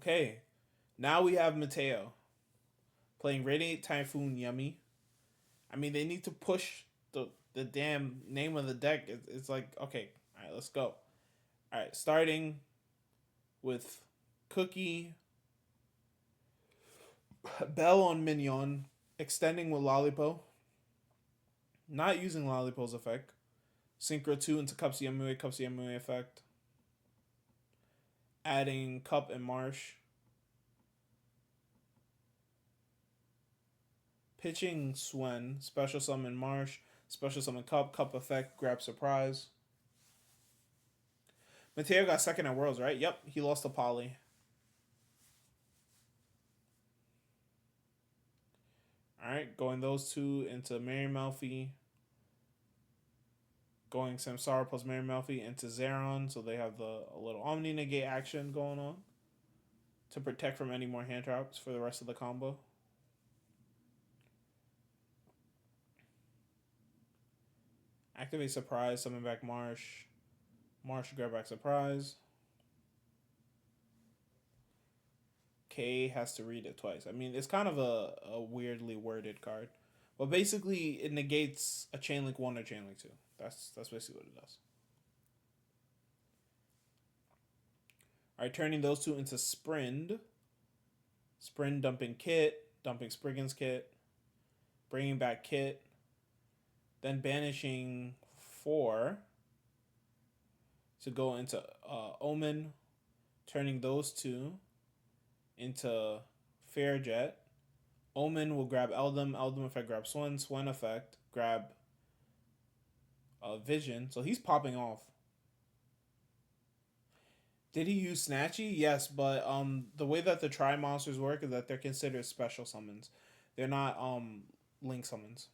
Okay, now we have Matteo playing Radiant Typhoon Yummy. I mean, they need to push the damn name of the deck. It's like, okay, all right, let's go. All right, starting with Cookie, Bell on Minion, extending with Lollipo, not using Lollipo's effect, Synchro 2 into Cups Yamui effect, adding Cup and Marsh, pitching Swen, special summon Marsh, special summon Cup effect, grab surprise. Matteo got second at Worlds, right? Yep, he lost to Polly. Alright, going those two into Mary Melfi. Going Samsara plus Mary Melfi into Zeron, so they have a little Omni Negate action going on to protect from any more hand traps for the rest of the combo. Activate Surprise, summon back Marsh. Marsh, grab back Surprise. K has to read it twice. I mean, it's kind of a weirdly worded card. But basically, it negates a Chain Link 1 or Chain Link 2. That's basically what it does. Alright, turning those two into Sprind. Sprind dumping Kit, dumping Spriggan's Kit, bringing back Kit, then banishing 4 to go into Omen, turning those two into Fairjet. Omen will grab Eldum. Eldum effect grab Swen. Swen effect grab Vision. So he's popping off. Did he use Snatchy? Yes, but the way that the Tri monsters work is that they're considered special summons. They're not link summons.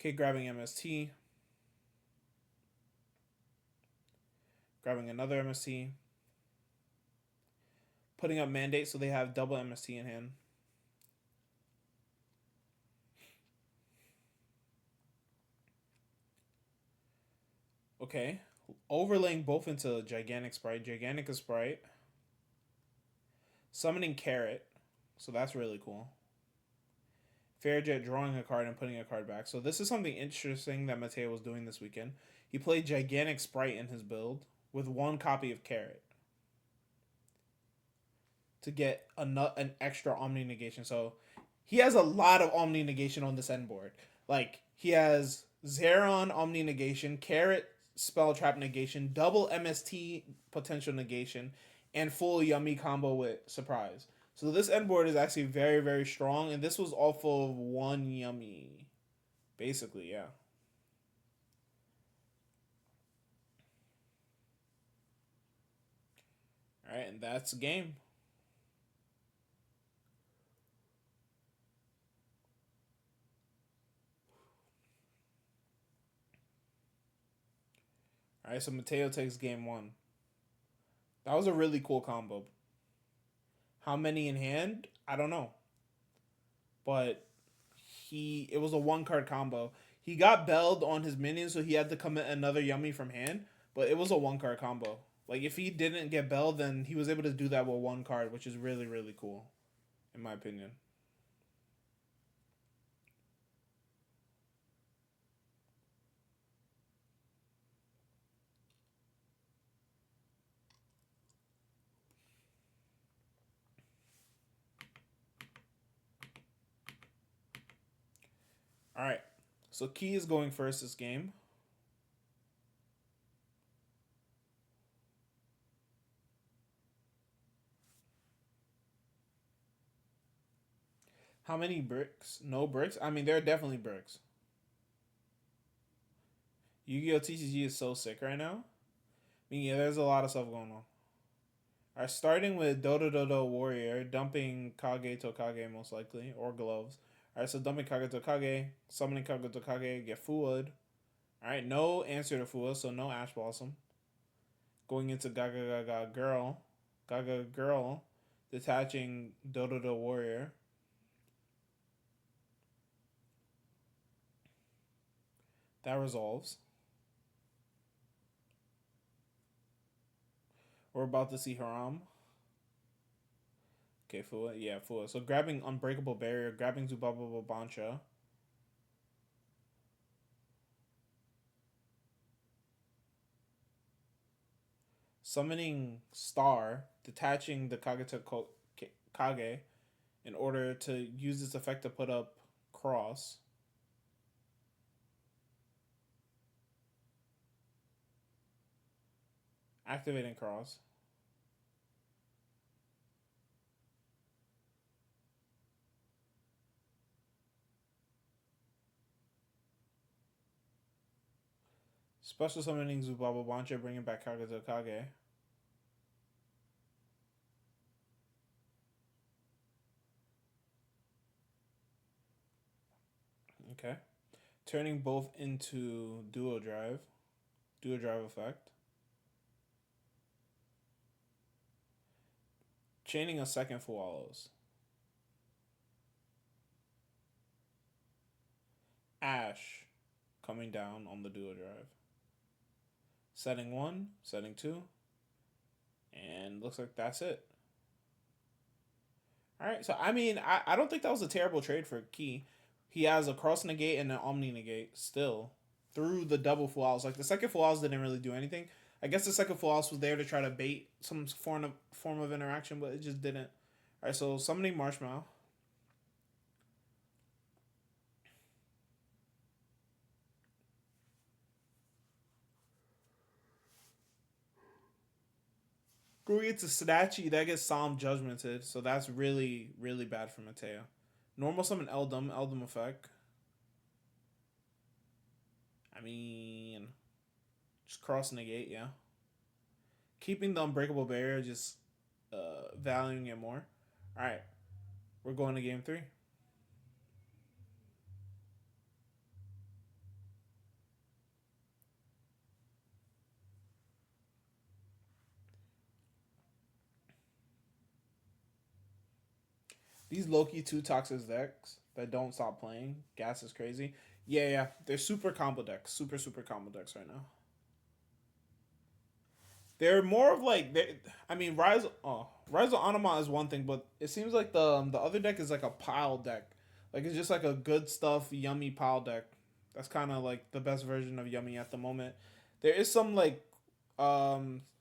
Okay, grabbing MST. Grabbing another MST. Putting up Mandate so they have double MST in hand. Okay. Overlaying both into Gigantic Sprite. Gigantic Sprite. Summoning Carrot. So that's really cool. Fairjet drawing a card and putting a card back. So this is something interesting that Matteo was doing this weekend. He played Gigantic Sprite in his build with one copy of Carrot to get an extra Omni Negation. So he has a lot of Omni Negation on this end board. Like, he has Zeron Omni Negation, Carrot Spell Trap Negation, double MST potential negation, and full Yummy combo with Surprise. So this end board is actually very, very strong, and this was all full of one Yummy. Basically, yeah. Alright, and that's game. Alright, so Matteo takes game 1. That was a really cool combo. How many in hand? I don't know. But it was a 1-card combo. He got belled on his minions, so he had to commit another Yummy from hand, but it was a 1-card combo. Like, if he didn't get belled, then he was able to do that with 1 card, which is really, really cool, in my opinion. Alright, so Key is going first this game. How many bricks? No bricks? I mean, there are definitely bricks. Yu-Gi-Oh! TCG is so sick right now. I mean, yeah, there's a lot of stuff going on. Alright, starting with Dodo Warrior, dumping Kage Tokage most likely, or gloves. Alright, so dumping Kage Tokage, summoning Kage Tokage, get Fuwood. Alright, no answer to Fuwood, so no Ash Blossom. Going into Gaga Gaga Girl. Gaga Girl, detaching Dodo Warrior. That resolves. We're about to see Haram. Okay, Fua. Yeah, Fua. So grabbing Unbreakable Barrier, grabbing Zubaba Bancha. Summoning Star, detaching the Kage in order to use this effect to put up Cross. Activating Cross. Special summoning Zubaba Bancha, bringing back Kage Kage. Okay. Turning both into Duo Drive. Duo Drive effect. Chaining a second Fualos. Ash coming down on the Duo Drive. Setting 1, setting 2, and looks like that's it. Alright, so I mean, I don't think that was a terrible trade for Key. He has a cross negate and an omni negate still through the double full house. Like the second full house didn't really do anything. I guess the second full house was there to try to bait some form of interaction, but it just didn't. Alright, so summoning Marshmallow. Going into Snatchy, that gets Psalm Judgmented, so that's really, really bad for Matteo. Normal summon Eldum effect. I mean, just cross negate, yeah. Keeping the Unbreakable Barrier, just valuing it more. Alright, we're going to game 3. These Loki 2 Toxic decks that don't stop playing, gas is crazy. Yeah, yeah, they're super combo decks. Super combo decks right now. They're more of like I mean, Ryzeal Anima is one thing, but it seems like the other deck is like a pile deck. Like it's just like a good stuff, yummy pile deck. That's kind of like the best version of yummy at the moment. There is some like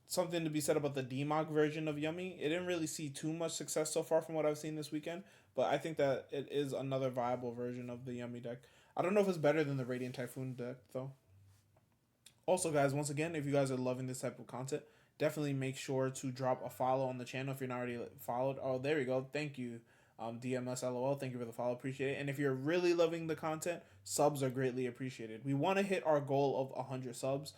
something to be said about the Demog version of yummy. It didn't really see too much success so far from what I've seen this weekend, but I think that it is another viable version of the yummy deck. I don't know if it's better than the Radiant Typhoon deck though. Also, guys, once again, if you guys are loving this type of content, definitely make sure to drop a follow on the channel if you're not already followed. Oh, there we go. Thank you, DMS LOL. Thank you for the follow. Appreciate it. And if you're really loving the content, subs are greatly appreciated. We want to hit our goal of 100 subs.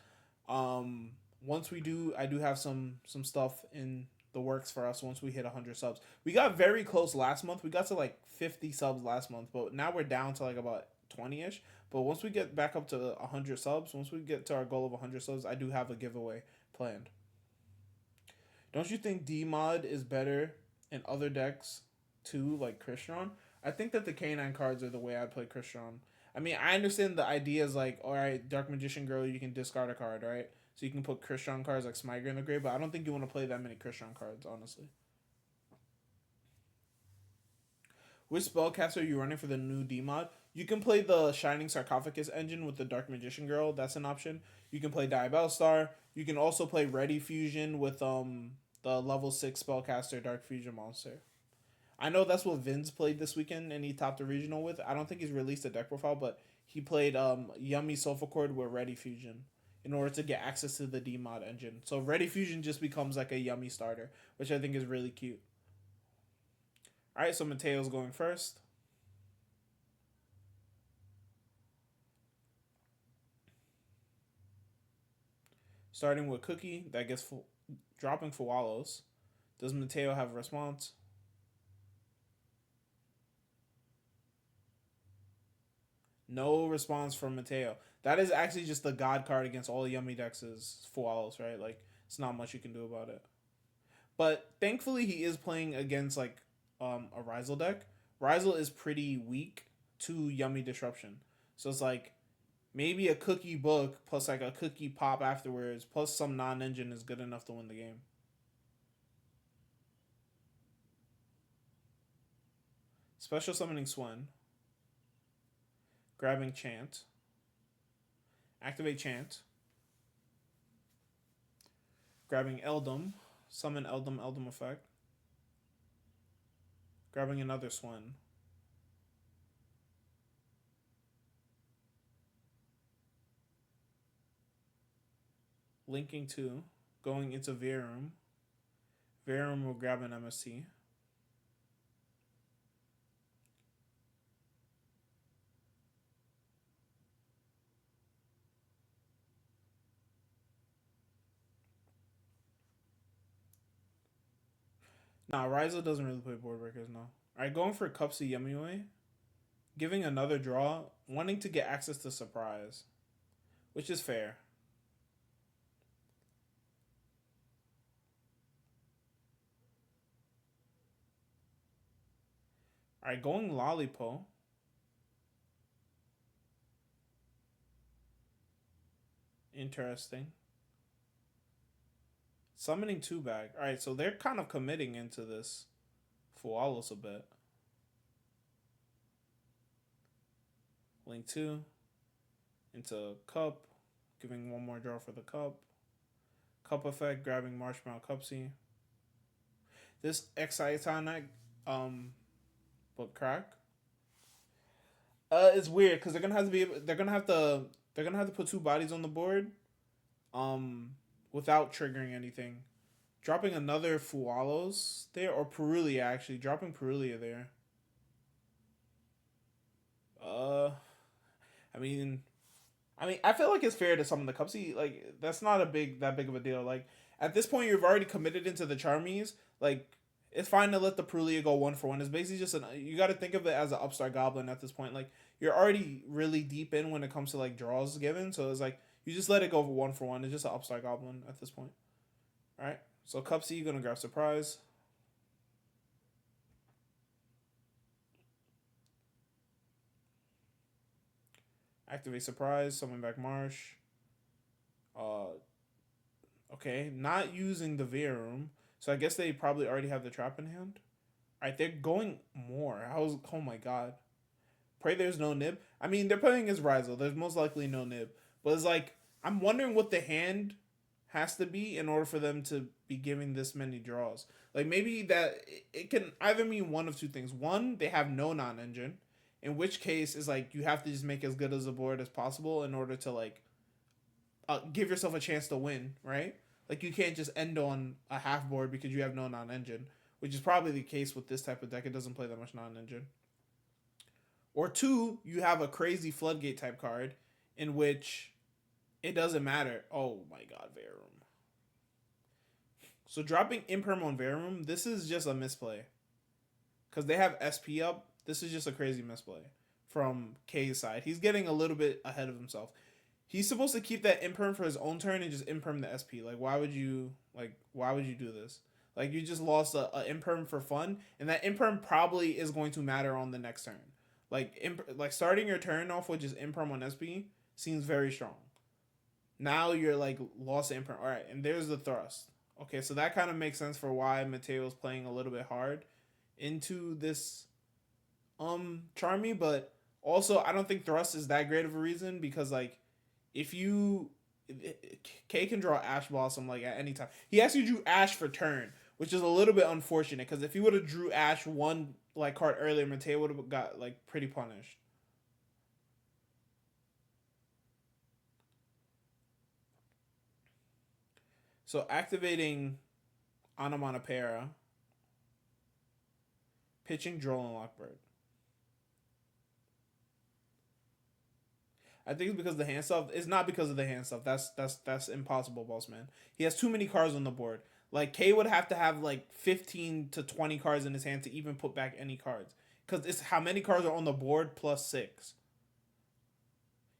Um, Once we do, I do have some stuff in the works for us once we hit 100 subs. We got very close last month. We got to like 50 subs last month, but now we're down to like about 20ish. But once we get back up to 100 subs, once we get to our goal of 100 subs, I do have a giveaway planned. Don't you think D mod is better in other decks too, like Christian? I think that the Canine cards are the way I'd play Christian. I mean, I understand the idea is like, all right, Dark Magician Girl, you can discard a card, right? So you can put Christian cards like Smyger in the grave, but I don't think you want to play that many Christian cards, honestly. Which spellcaster are you running for the new D mod? You can play the Shining Sarcophagus engine with the Dark Magician Girl. That's an option. You can play Diabell Star. You can also play Ready Fusion with the level 6 spellcaster Dark Fusion monster. I know that's what Vince played this weekend and he topped the regional with. I don't think he's released a deck profile, but he played Yummy Sulfur Cord with Ready Fusion in order to get access to the D mod engine. So Ready Fusion just becomes like a Yummy starter, which I think is really cute. All right, so Mateo's going first. Starting with Cookie, that gets dropping for Wallows. Does Mateo have a response? No response from Mateo. That is actually just the God card against all Yummy decks is for Wallows, right? Like, it's not much you can do about it. But thankfully, he is playing against like a Ryzeal deck. Ryzeal is pretty weak to Yummy Disruption. So it's like maybe a Cookie book plus like a Cookie pop afterwards plus some non-engine is good enough to win the game. Special summoning Swen. Grabbing Chant. Activate Chant. Grabbing Eldum. Summon Eldum, Eldum effect. Grabbing another Swen. Linking 2. Going into Verum. Verum will grab an MST. Nah, Ryzeal doesn't really play board breakers, no. Alright, going for Cupsy Yemiway. Giving another draw, wanting to get access to Surprise. Which is fair. Alright, going Lollipo. Interesting. Summoning 2 back. Alright, so they're kind of committing into this Fualos a bit. Link 2. Into Cup. Giving one more draw for the Cup. Cup effect, grabbing Marshmallow Cupsy. This Exciton but crack. It's weird because they're gonna have to put 2 bodies on the board, without triggering anything. Dropping another Fualos there, or Perulia actually. Dropping Perulia there. I feel like it's fair to summon the Cupsy. Like, that's not that big of a deal. Like, at this point, you've already committed into the Charmies. Like, it's fine to let the Perulia go 1-for-1. It's basically just you got to think of it as an upstart goblin at this point. Like, you're already really deep in when it comes to like draws given. So it's like you just let it go for 1-for-1. It's just an upstart goblin at this point. All right. So Cupsy, you're gonna grab Surprise. Activate Surprise. Summon back Marsh. Okay, not using the Verum. So I guess they probably already have the trap in hand. Alright, they're going more. Oh my god. Pray there's no nib. I mean, they're playing as Ryzeal. There's most likely no nib. But it's like, I'm wondering what the hand has to be in order for them to be giving this many draws. Like, maybe that it can either mean one of 2 things. One, they have no non-engine. In which case, is like, you have to just make as good as a board as possible in order to, like, give yourself a chance to win, right? Like, you can't just end on a half board because you have no non-engine, which is probably the case with this type of deck. It doesn't play that much non-engine. Or 2, you have a crazy Floodgate type card in which it doesn't matter. Oh my god, Verum. So dropping Imperm on Verum, this is just a misplay. Because they have SP up, this is just a crazy misplay from K's side. He's getting a little bit ahead of himself. He's supposed to keep that Imperm for his own turn and just Imperm the SP. Like, why would you do this? Like, you just lost a Imperm for fun, and that Imperm probably is going to matter on the next turn. Like starting your turn off with just Imperm on SP seems very strong. Now you're like lost Imperm. All right, and there's the thrust. Okay, so that kind of makes sense for why Matteo's playing a little bit hard into this Charmy, but also I don't think thrust is that great of a reason because like if you K can draw Ash Blossom like at any time. He actually drew Ash for turn, which is a little bit unfortunate because if he would have drew Ash one like card earlier, Matteo would have got like pretty punished. So activating Onomatopoeia, pitching Droll and Lockbird. I think it's because of the hand stuff. It's not because of the hand stuff. That's impossible, boss man. He has too many cards on the board. Like K would have to have like 15 to 20 cards in his hand to even put back any cards. Because it's how many cards are on the board plus 6.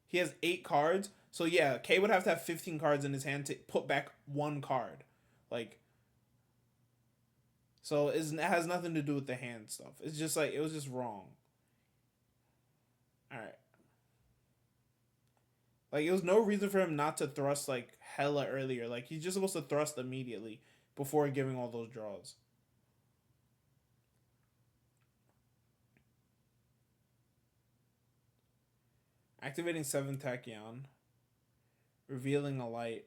He has 8 cards. So yeah, K would have to have 15 cards in his hand to put back 1 card. Like, so it has nothing to do with the hand stuff. It's just like, it was just wrong. Alright. Like, it was no reason for him not to thrust, like, hella earlier. Like, he's just supposed to thrust immediately before giving all those draws. Activating 7 Tachyon. Revealing a light.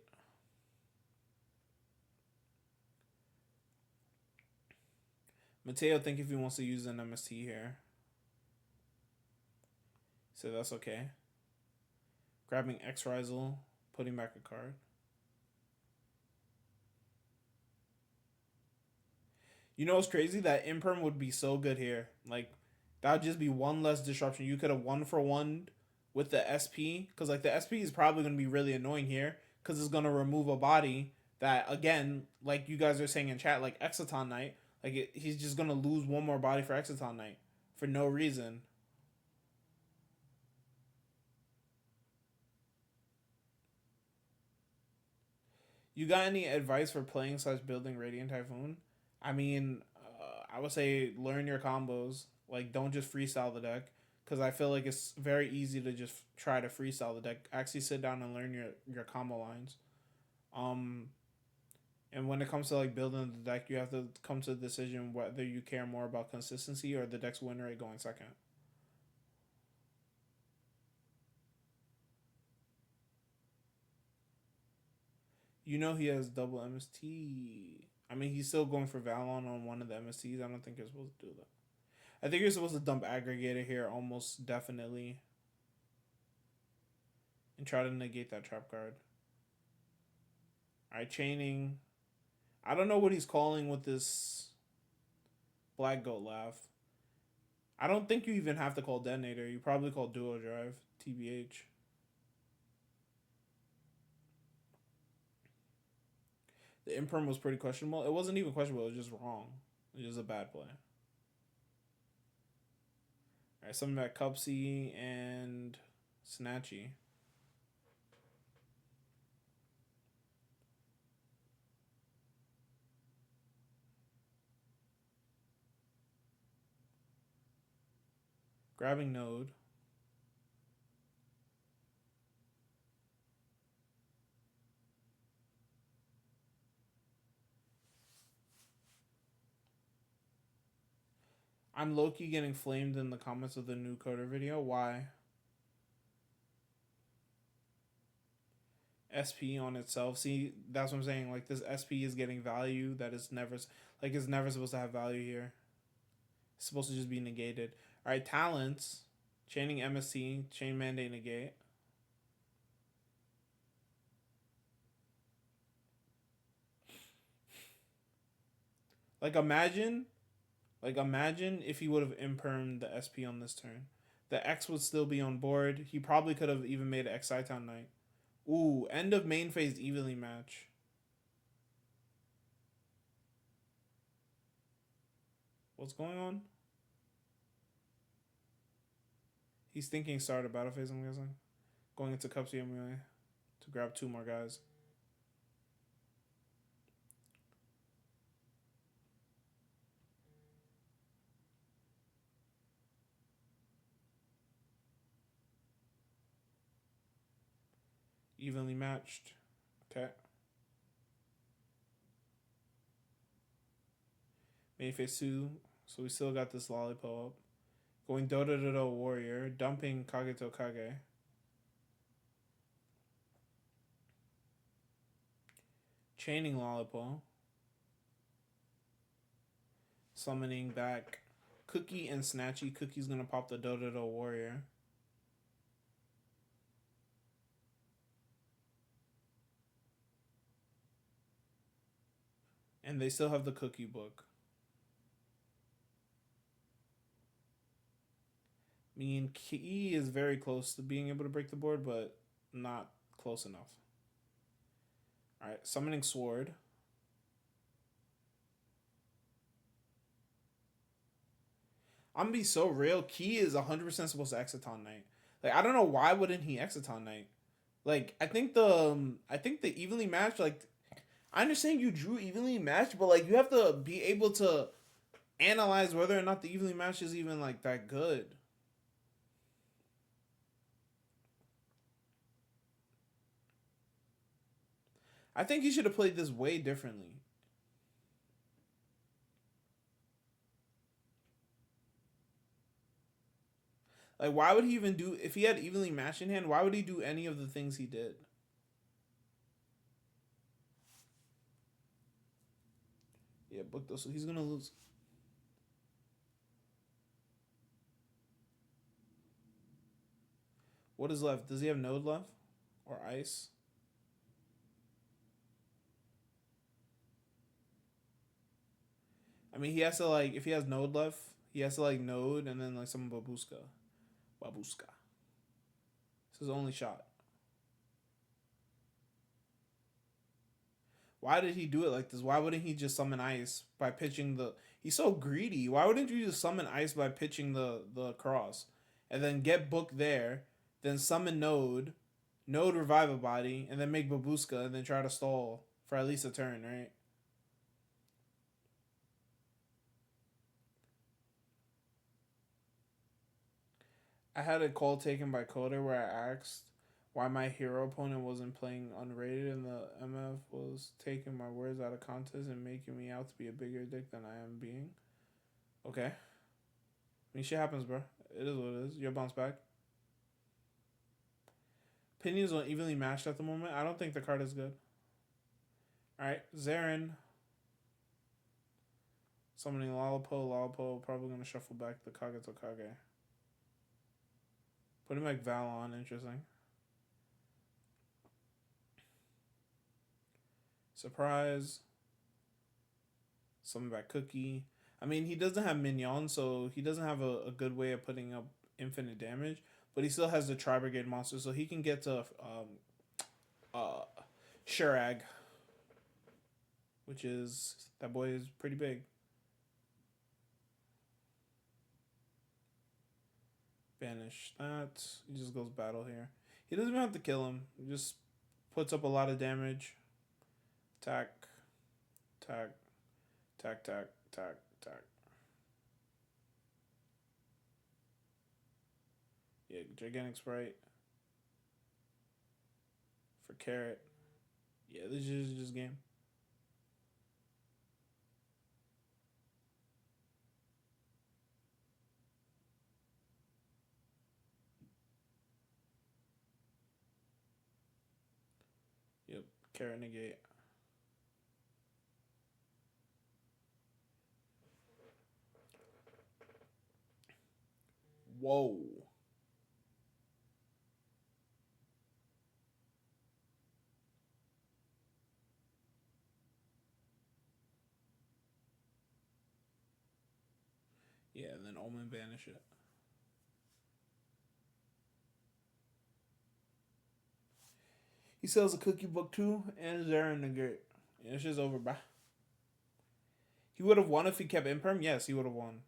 Matteo, think if he wants to use an MST here. So that's okay. Grabbing X Ryzeal, putting back a card. You know what's crazy? That Imperm would be so good here. Like, that would just be one less disruption. You could have 1-for-1 with the SP. Because, like, the SP is probably going to be really annoying here. Because it's going to remove a body that, again, like you guys are saying in chat, like Exciton Knight. Like, he's just going to lose one more body for Exciton Knight. For no reason. You got any advice for playing / building Radiant Typhoon? I mean, I would say learn your combos. Like, don't just freestyle the deck. Because I feel like it's very easy to just try to freestyle the deck. Actually sit down and learn your combo lines. And when it comes to, like, building the deck, you have to come to the decision whether you care more about consistency or the deck's win rate going second. You know he has double MST. I mean, he's still going for Valon on one of the MSTs. I don't think you're supposed to do that. I think you're supposed to dump Aggregator here almost definitely. And try to negate that trap card. Alright, chaining. I don't know what he's calling with this Black Goat Laugh. I don't think you even have to call Detonator. You probably call Duo Drive, TBH. The Imperm was pretty questionable. It wasn't even questionable. It was just wrong. It was a bad play. Alright, something about Cupsy and Snatchy. Grabbing Node. I'm low-key getting flamed in the comments of the new coder video. Why? SP on itself. See, that's what I'm saying. Like, this SP is getting value that is never... Like, it's never supposed to have value here. It's supposed to just be negated. Alright, talents. Chaining MSC. Chain Mandate negate. Like, imagine if he would have impermed the SP on this turn. The X would still be on board. He probably could have even made an Exciton Knight. Ooh, end of main phase evenly match. What's going on? He's thinking start a battle phase, I'm guessing. Going into Cup CMUA to grab 2 more guys. Evenly matched. Okay. Main phase 2. So we still got this Lollipop up. Going Dodo Warrior. Dumping Kageto Kage. Chaining Lollipop. Summoning back Cookie and Snatchy. Cookie's gonna pop the Dodo Warrior. And they still have the Cookie book. I mean, Key is very close to being able to break the board, but not close enough. Alright, summoning Sword. I'm gonna be so real. Key is 100% supposed to Exciton Knight. Like, I don't know why wouldn't he Exciton Knight. Like, I think the evenly matched, like, I understand you drew evenly matched, but, like, you have to be able to analyze whether or not the evenly matched is even, like, that good. I think he should have played this way differently. Like, why would he even do, if he had evenly matched in hand, why would he do any of the things he did? Yeah, book those. So he's gonna lose. What is left? Does he have node left? Or ice? I mean, he has to, like, if he has node left, he has to, like, node and then, like, some babuska. Babuska. It's his only shot. Why did he do it like this? Why wouldn't he just summon ice by pitching the? He's so greedy. Why wouldn't you just summon ice by pitching the cross, and then get book there, then summon node revive a body, and then make babuska, and then try to stall for at least a turn, right? I had a call taken by Coder where I asked why my hero opponent wasn't playing unrated, and the MF was taking my words out of context and making me out to be a bigger dick than I am being. Okay. I mean, shit happens, bro. It is what it is. You'll bounce back. Opinions are evenly matched at the moment. I don't think the card is good. Alright, Zarin. Summoning Lalapo. Lalapo probably going to shuffle back the Kageto Kage. Putting back Val on. Interesting. Surprise. Summon back Cookie. I mean, he doesn't have Mignon, so he doesn't have a good way of putting up infinite damage. But he still has the Tri Brigade monster, so he can get to Shurag, which is, that boy is pretty big. Banish that. He just goes battle here. He doesn't even have to kill him. He just puts up a lot of damage. Attack, attack, attack, attack, attack, attack. Yeah, Gigantic Sprite. For Carrot. Yeah, this is just game. Yep, Carrot negate. Whoa. Yeah, and then Omen banish it. He sells a cookie book too, and Zarin negate. Yeah, it's just over, bro. He would have won if he kept Imperm? Yes, he would have won.